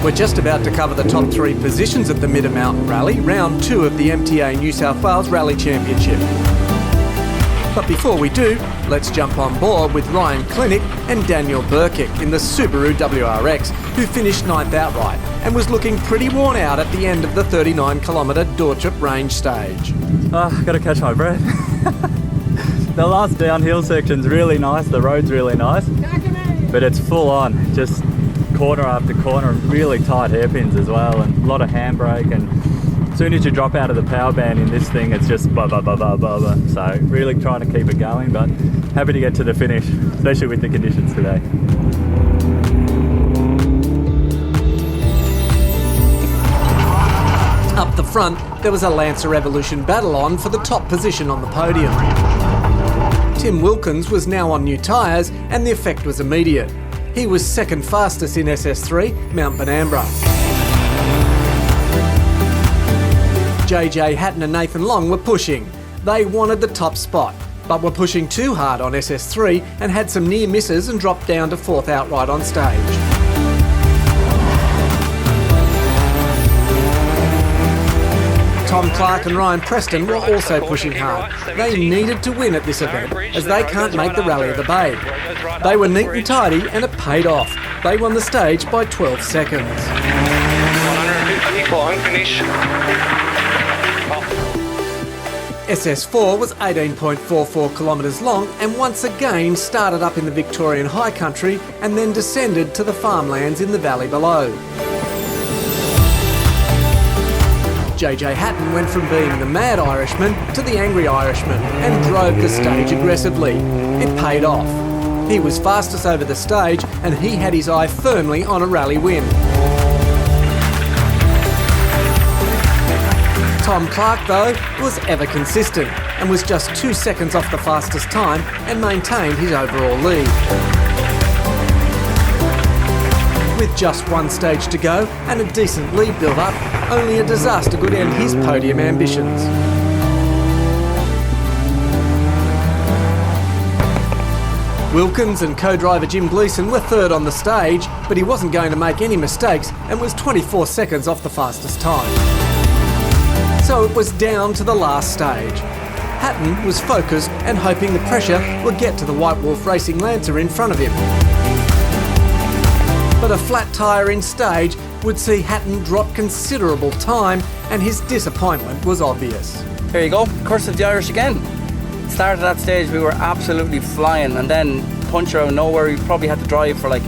We're just about to cover the top 3 positions at the Mitta Mountain Rally, round 2 of the MTA New South Wales Rally Championship. But before we do, let's jump on board with Ryan Clinic and Daniel Burkick in the Subaru WRX, who finished 9th outright and was looking pretty worn out at the end of the 39-kilometre Dorchip range stage. Gotta catch my breath. The last downhill section's really nice, the road's really nice, but it's full on, just corner after corner, really tight hairpins as well, and a lot of handbrake, and as soon as you drop out of the power band in this thing, it's just blah, blah, blah, blah, blah, blah. So really trying to keep it going, but happy to get to the finish, especially with the conditions today. Up the front, there was a Lancer Evolution battle on for the top position on the podium. Tim Wilkins was now on new tyres, and the effect was immediate. He was second fastest in SS3, Mount Benambra. JJ Hatton and Nathan Long were pushing. They wanted the top spot, but were pushing too hard on SS3 and had some near misses and dropped down to 4th outright on stage. Tom Clarke and Ryan Preston were also pushing hard. They needed to win at this event, as they can't make the Rally of the Bay. They were neat and tidy, and it paid off. They won the stage by 12 seconds. 154 finish. SS4 was 18.44 kilometres long and once again started up in the Victorian high country and then descended to the farmlands in the valley below. JJ Hatton went from being the mad Irishman to the angry Irishman and drove the stage aggressively. It paid off. He was fastest over the stage and he had his eye firmly on a rally win. Tom Clarke, though, was ever consistent and was just 2 seconds off the fastest time and maintained his overall lead. With just 1 stage to go and a decent lead build-up, only a disaster could end his podium ambitions. Wilkins and co-driver Jim GLEESON were third on the stage, but he wasn't going to make any mistakes and was 24 seconds off the fastest time. So it was down to the last stage. Hatton was focused and hoping the pressure would get to the White Wolf Racing Lancer in front of him. But a flat tyre in stage would see Hatton drop considerable time and his disappointment was obvious. There you go, curse of the Irish again. Started that stage, we were absolutely flying, and then puncher out of nowhere, we probably had to drive for like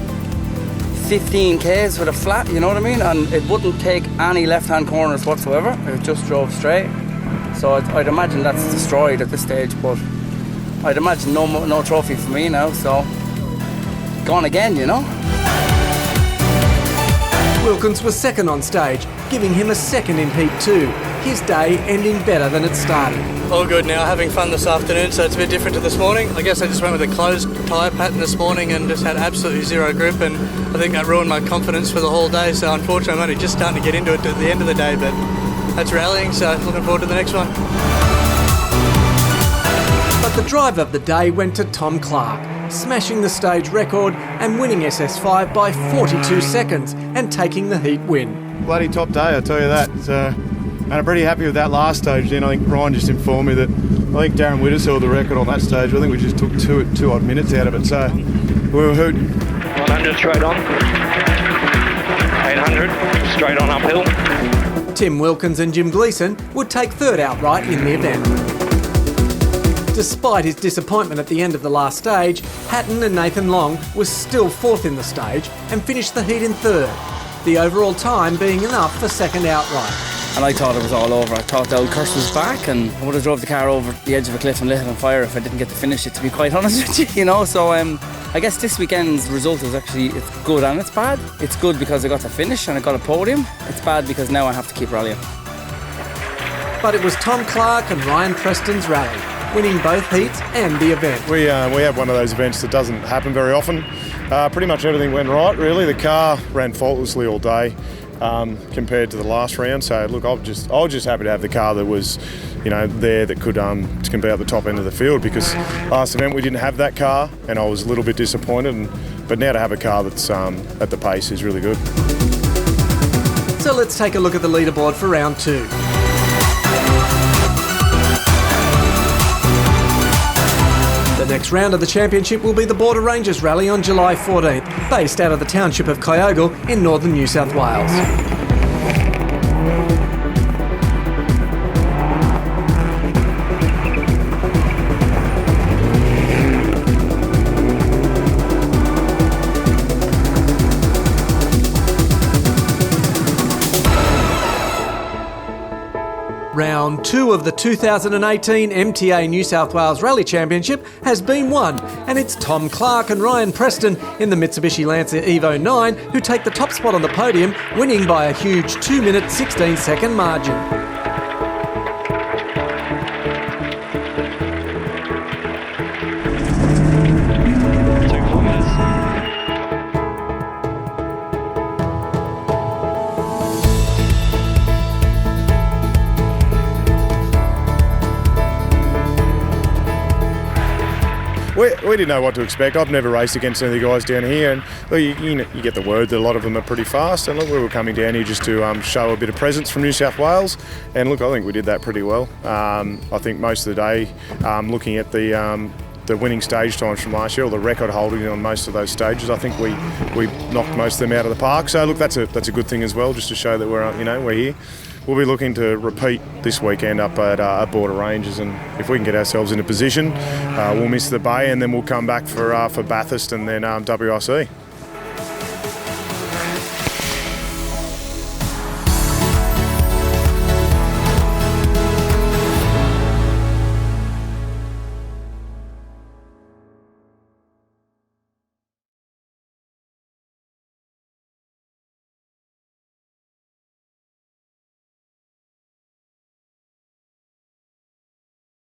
15 k's with a flat, you know what I mean? And it wouldn't take any left-hand corners whatsoever, it just drove straight. So I'd imagine that's destroyed at this stage, but I'd imagine no trophy for me now, so gone again, you know? Wilkins was second on stage, giving him a second in Heat 2, his day ending better than it started. All good now, having fun this afternoon, so it's a bit different to this morning. I guess I just went with a closed tyre pattern this morning and just had absolutely zero grip, and I think that ruined my confidence for the whole day, so unfortunately I'm only just starting to get into it at the end of the day, but that's rallying, so looking forward to the next one. But the drive of the day went to Tom Clarke, smashing the stage record and winning SS5 by 42 seconds and taking the heat win. Bloody top day, I tell you that. So, and I'm pretty happy with that last stage. Then I think Ryan just informed me that I think Darren Witters held the record on that stage. I think we just took two odd minutes out of it, so we were hooting. 100 straight on, 800 straight on uphill. Tim Wilkins and Jim GLEESON would take third outright in the event. Despite his disappointment at the end of the last stage, Hatton and Nathan Long was still fourth in the stage and finished the heat in third, the overall time being enough for second outright. And I thought it was all over. I thought the old curse was back, and I would have drove the car over the edge of a cliff and lit it on fire if I didn't get to finish it, to be quite honest with you, you know. So I guess this weekend's result is actually, it's good and it's bad. It's good because I got to finish and I got a podium. It's bad because now I have to keep rallying. But it was Tom Clarke and Ryan Preston's rally, winning both heats and the event. We have one of those events that doesn't happen very often. Pretty much everything went right, really. The car ran faultlessly all day compared to the last round. So look, I was just happy to have the car that was, you know, there that could compete at the top end of the field, because last event we didn't have that car and I was a little bit disappointed. But now to have a car that's at the pace is really good. So let's take a look at the leaderboard for round 2. The next round of the championship will be the Border Rangers Rally on July 14th, based out of the township of Kyogle in northern New South Wales. Round 2 of the 2018 MTA New South Wales Rally Championship has been won, and it's Tom Clarke and Ryan Preston in the Mitsubishi Lancer Evo 9 who take the top spot on the podium, winning by a huge 2-minute 16-second margin. We didn't know what to expect. I've never raced against any of the guys down here, and look, you get the word that a lot of them are pretty fast. And look, we were coming down here just to show a bit of presence from New South Wales, and look, I think we did that pretty well. I think most of the day, looking at the winning stage times from last year, or the record holding on most of those stages, I think we knocked most of them out of the park. So look, that's a good thing as well, just to show that we're here. We'll be looking to repeat this weekend up at Border Rangers, and if we can get ourselves in a position, we'll miss the Bay, and then we'll come back for Bathurst and then WRC.